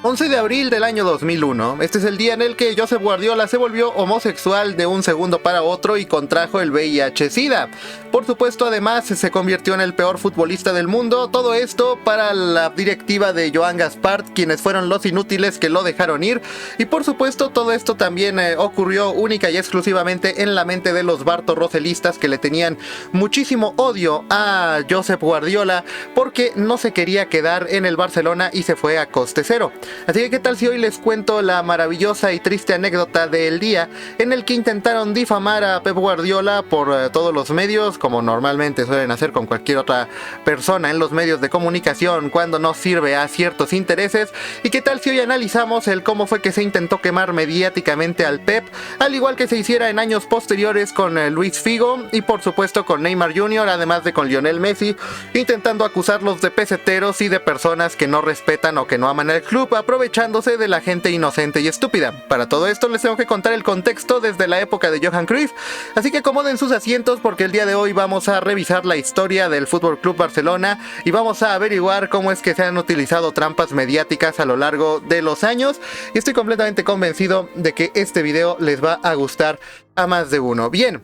11 de abril del año 2001, este es el día en el que Josep Guardiola se volvió homosexual de un segundo para otro y contrajo el VIH-Sida. Por supuesto, además, se convirtió en el peor futbolista del mundo, todo esto para la directiva de Joan Gaspart, quienes fueron los inútiles que lo dejaron ir, y por supuesto todo esto también ocurrió única y exclusivamente en la mente de los bartorrocelistas, que le tenían muchísimo odio a Josep Guardiola porque no se quería quedar en el Barcelona y se fue a coste cero. Así que qué tal si hoy les cuento la maravillosa y triste anécdota del día en el que intentaron difamar a Pep Guardiola por todos los medios, como normalmente suelen hacer con cualquier otra persona en los medios de comunicación cuando no sirve a ciertos intereses. Y qué tal si hoy analizamos el cómo fue que se intentó quemar mediáticamente al Pep, al igual que se hiciera en años posteriores con Luis Figo y por supuesto con Neymar Jr., además de con Lionel Messi, intentando acusarlos de peseteros y de personas que no respetan o que no aman al club, aprovechándose de la gente inocente y estúpida. Para todo esto les tengo que contar el contexto desde la época de Johan Cruyff, así que acomoden sus asientos porque el día de hoy vamos a revisar la historia del Fútbol Club Barcelona y vamos a averiguar cómo es que se han utilizado trampas mediáticas a lo largo de los años, y estoy completamente convencido de que este video les va a gustar a más de uno. Bien,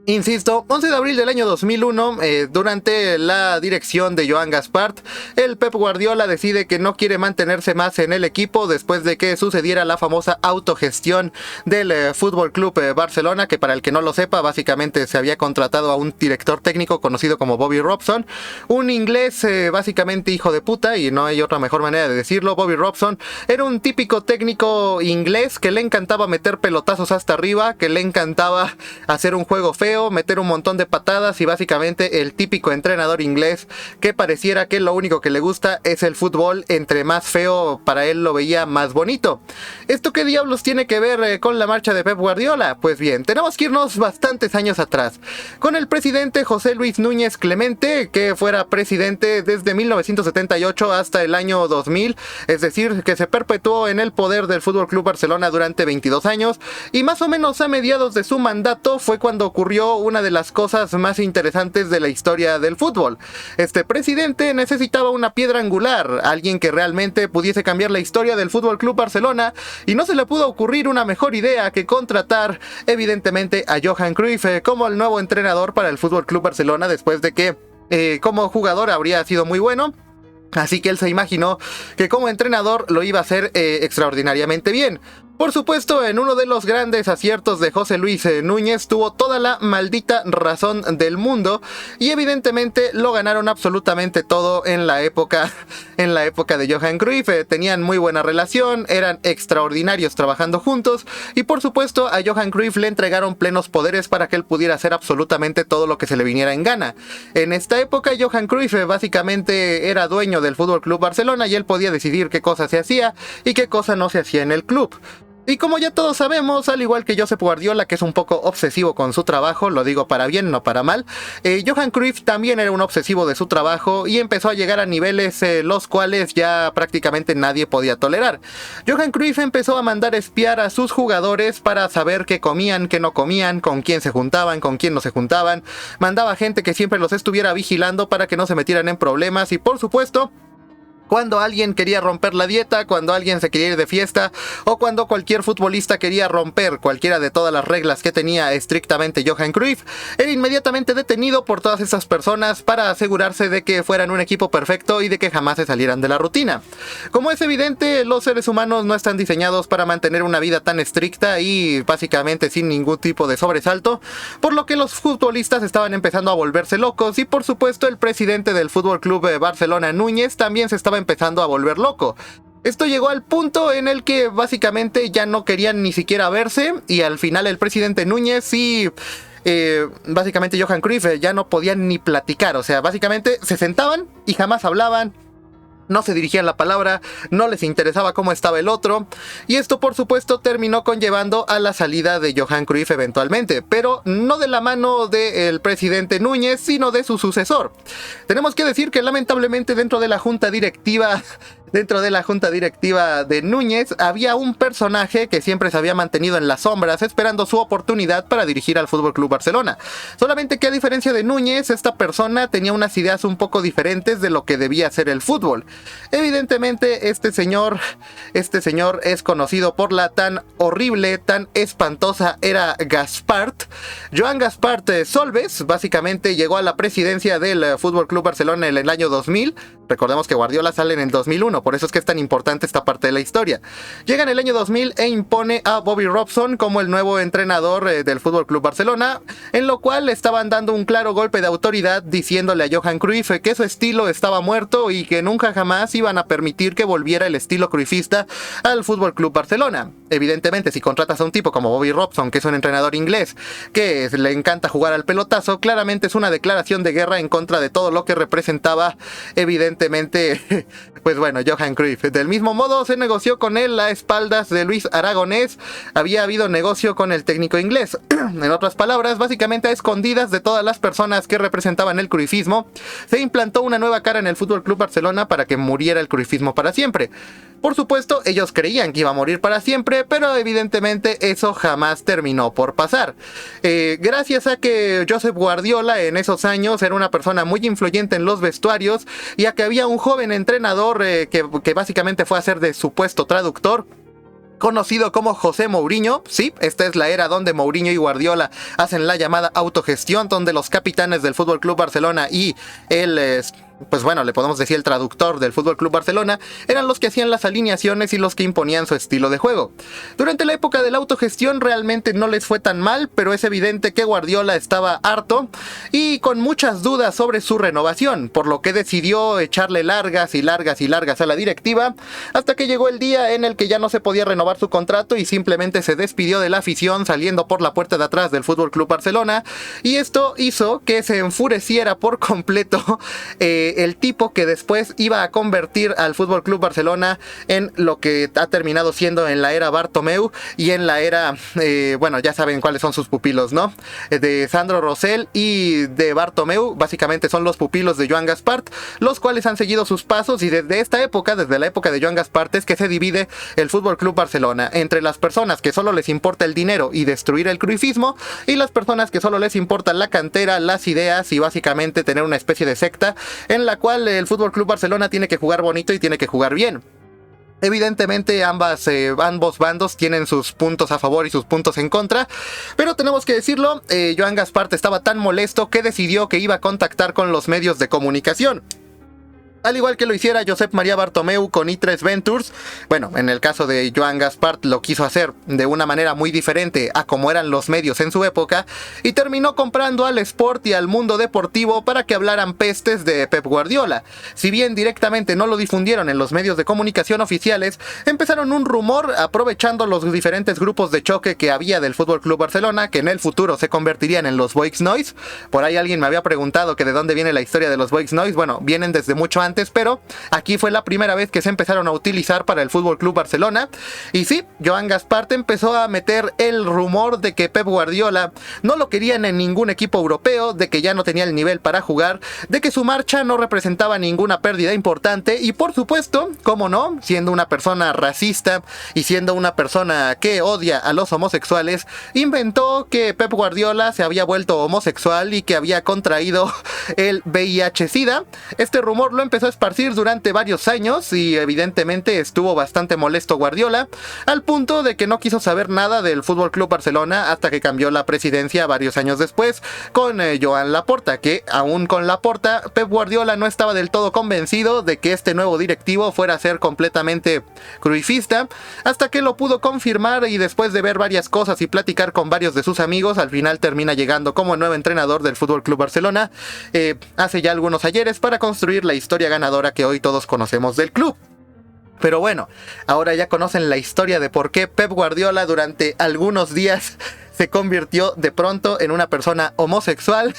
insisto, 11 de abril del año 2001, durante la dirección de Joan Gaspart, el Pep Guardiola decide que no quiere mantenerse más en el equipo después de que sucediera la famosa autogestión del Fútbol Club Barcelona, que para el que no lo sepa, básicamente se había contratado a un director técnico conocido como Bobby Robson, un inglés básicamente hijo de puta, y no hay otra mejor manera de decirlo. Bobby Robson era un típico técnico inglés que le encantaba meter pelotazos hasta arriba, que le encantaba hacer un juego feo, meter un montón de patadas, y básicamente el típico entrenador inglés que pareciera que lo único que le gusta es el fútbol. Entre más feo para él lo veía más bonito. ¿Esto qué diablos tiene que ver con la marcha de Pep Guardiola? Pues bien, tenemos que irnos bastantes años atrás, con el presidente José Luis Núñez Clemente, que fuera presidente desde 1978 hasta el año 2000, es decir, que se perpetuó en el poder del Fútbol Club Barcelona durante 22 años, y más o menos a mediados de su mandato fue cuando ocurrió una de las cosas más interesantes de la historia del fútbol. Este presidente necesitaba una piedra angular, alguien que realmente pudiese cambiar la historia del Fútbol Club Barcelona, y no se le pudo ocurrir una mejor idea que contratar evidentemente a Johan Cruyff como el nuevo entrenador para el Fútbol Club Barcelona, después de que como jugador habría sido muy bueno. Así que él se imaginó que como entrenador lo iba a hacer extraordinariamente bien. Por supuesto, en uno de los grandes aciertos de José Luis Núñez tuvo toda la maldita razón del mundo, y evidentemente lo ganaron absolutamente todo en la época de Johan Cruyff. Tenían muy buena relación, eran extraordinarios trabajando juntos, y por supuesto a Johan Cruyff le entregaron plenos poderes para que él pudiera hacer absolutamente todo lo que se le viniera en gana. En esta época Johan Cruyff básicamente era dueño del Fútbol Club Barcelona, y él podía decidir qué cosa se hacía y qué cosa no se hacía en el club. Y como ya todos sabemos, al igual que Josep Guardiola, que es un poco obsesivo con su trabajo, lo digo para bien, no para mal, Johan Cruyff también era un obsesivo de su trabajo y empezó a llegar a niveles los cuales ya prácticamente nadie podía tolerar. Johan Cruyff empezó a mandar espiar a sus jugadores para saber qué comían, qué no comían, con quién se juntaban, con quién no se juntaban. Mandaba gente que siempre los estuviera vigilando para que no se metieran en problemas, y por supuesto, cuando alguien quería romper la dieta, cuando alguien se quería ir de fiesta, o cuando cualquier futbolista quería romper cualquiera de todas las reglas que tenía estrictamente Johan Cruyff, era inmediatamente detenido por todas esas personas para asegurarse de que fueran un equipo perfecto y de que jamás se salieran de la rutina. Como es evidente, los seres humanos no están diseñados para mantener una vida tan estricta y básicamente sin ningún tipo de sobresalto, por lo que los futbolistas estaban empezando a volverse locos, y por supuesto el presidente del Fútbol Club Barcelona, Núñez, también se estaba empezando a volver loco. Esto llegó al punto en el que básicamente ya no querían ni siquiera verse, y al final el presidente Núñez y básicamente Johan Cruyff ya no podían ni platicar. O sea, básicamente se sentaban y jamás hablaban, no se dirigían la palabra, no les interesaba cómo estaba el otro, y esto por supuesto terminó conllevando a la salida de Johan Cruyff eventualmente, pero no de la mano del presidente Núñez, sino de su sucesor. Tenemos que decir que lamentablemente dentro de la junta directiva Dentro de la junta directiva de Núñez había un personaje que siempre se había mantenido en las sombras esperando su oportunidad para dirigir al FC Barcelona. Solamente que a diferencia de Núñez, esta persona tenía unas ideas un poco diferentes de lo que debía ser el fútbol. Evidentemente este señor es conocido por la tan horrible, tan espantosa era Gaspart. Joan Gaspart Solbes básicamente llegó a la presidencia del FC Barcelona en el año 2000. Recordemos que Guardiola sale en el 2001, por eso es que es tan importante esta parte de la historia. Llega en el año 2000 e impone a Bobby Robson como el nuevo entrenador del FC Barcelona, en lo cual estaban dando un claro golpe de autoridad diciéndole a Johan Cruyff que su estilo estaba muerto y que nunca jamás iban a permitir que volviera el estilo cruyffista al FC Barcelona. Evidentemente, si contratas a un tipo como Bobby Robson, que es un entrenador inglés, que le encanta jugar al pelotazo, claramente es una declaración de guerra en contra de todo lo que representaba, evidentemente, pues bueno, Johan Cruyff. Del mismo modo, se negoció con él a espaldas de Luis Aragonés. Había habido negocio con el técnico inglés. En otras palabras, básicamente a escondidas de todas las personas que representaban el cruyffismo, se implantó una nueva cara en el FC Barcelona para que muriera el cruyffismo para siempre. Por supuesto, ellos creían que iba a morir para siempre, pero evidentemente eso jamás terminó por pasar. Gracias a que Josep Guardiola en esos años era una persona muy influyente en los vestuarios, y a que había un joven entrenador que básicamente fue a ser de supuesto traductor, conocido como José Mourinho. Sí, esta es la era donde Mourinho y Guardiola hacen la llamada autogestión, donde los capitanes del FC Barcelona y él, pues bueno, le podemos decir el traductor del FC Barcelona, eran los que hacían las alineaciones y los que imponían su estilo de juego. Durante la época de la autogestión realmente no les fue tan mal, pero es evidente que Guardiola estaba harto y con muchas dudas sobre su renovación, por lo que decidió echarle largas y largas y largas a la directiva, hasta que llegó el día en el que ya no se podía renovar su contrato y simplemente se despidió de la afición saliendo por la puerta de atrás del FC Barcelona, y esto hizo que se enfureciera por completo el tipo que después iba a convertir al FC Barcelona en lo que ha terminado siendo en la era Bartomeu y en la era, bueno, ya saben cuáles son sus pupilos, ¿no? De Sandro Rosell y de Bartomeu, básicamente son los pupilos de Joan Gaspart, los cuales han seguido sus pasos, y desde esta época, desde la época de Joan Gaspart, es que se divide el FC Barcelona entre las personas que solo les importa el dinero y destruir el cruyffismo, y las personas que solo les importa la cantera, las ideas y básicamente tener una especie de secta en la cual el FC Barcelona tiene que jugar bonito y tiene que jugar bien. Evidentemente ambos bandos tienen sus puntos a favor y sus puntos en contra, pero tenemos que decirlo, Joan Gaspart estaba tan molesto que decidió que iba a contactar con los medios de comunicación. Al igual que lo hiciera Josep María Bartomeu con I3 Ventures. Bueno, en el caso de Joan Gaspart lo quiso hacer de una manera muy diferente a como eran los medios en su época, y terminó comprando al Sport y al Mundo Deportivo para que hablaran pestes de Pep Guardiola. Si bien directamente no lo difundieron en los medios de comunicación oficiales, empezaron un rumor aprovechando los diferentes grupos de choque que había del FC Barcelona, que en el futuro se convertirían en los Boys Noise. Por ahí alguien me había preguntado que de dónde viene la historia de los Boys Noise. Bueno, vienen desde mucho antes, pero aquí fue la primera vez que se empezaron a utilizar para el FC Barcelona. Y sí, Joan Gaspart empezó a meter el rumor de que Pep Guardiola no lo querían en ningún equipo europeo, de que ya no tenía el nivel para jugar, de que su marcha no representaba ninguna pérdida importante, y por supuesto, cómo no, siendo una persona racista y siendo una persona que odia a los homosexuales, inventó que Pep Guardiola se había vuelto homosexual y que había contraído el VIH-Sida. Este rumor lo empezó a esparcir durante varios años y evidentemente estuvo bastante molesto Guardiola, al punto de que no quiso saber nada del FC Barcelona hasta que cambió la presidencia varios años después con Joan Laporta, que aún con Laporta, Pep Guardiola no estaba del todo convencido de que este nuevo directivo fuera a ser completamente cruyffista, hasta que lo pudo confirmar, y después de ver varias cosas y platicar con varios de sus amigos, al final termina llegando como nuevo entrenador del FC Barcelona hace ya algunos ayeres, para construir la historia ganadora que hoy todos conocemos del club. Pero bueno, ahora ya conocen la historia de por qué Pep Guardiola durante algunos días se convirtió de pronto en una persona homosexual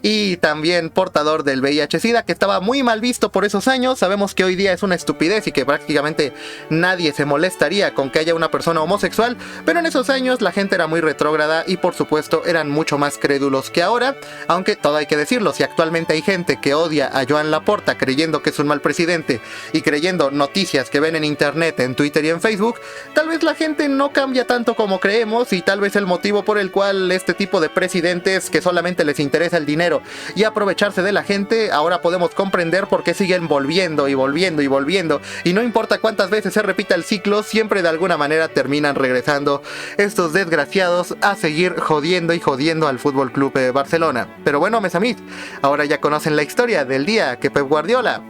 y también portador del VIH-Sida, que estaba muy mal visto por esos años. Sabemos que hoy día es una estupidez y que prácticamente nadie se molestaría con que haya una persona homosexual, pero en esos años la gente era muy retrógrada y por supuesto eran mucho más crédulos que ahora, aunque todo hay que decirlo, si actualmente hay gente que odia a Joan Laporta creyendo que es un mal presidente y creyendo noticias que ven en internet, en Twitter y en Facebook, tal vez la gente no cambia tanto como creemos y tal vez el motivo por el cual este tipo de presidentes que solamente les interesa el dinero y aprovecharse de la gente, ahora podemos comprender por qué siguen volviendo y volviendo y volviendo, y no importa cuántas veces se repita el ciclo, siempre de alguna manera terminan regresando estos desgraciados a seguir jodiendo y jodiendo al Fútbol Club Barcelona. Pero bueno, mes amigos, ahora ya conocen la historia del día que Pep Guardiola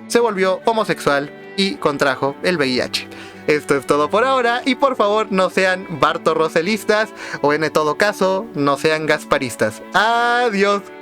se volvió homosexual y contrajo el VIH. Esto es todo por ahora y por favor no sean bartorroselistas o en todo caso no sean gasparistas. Adiós.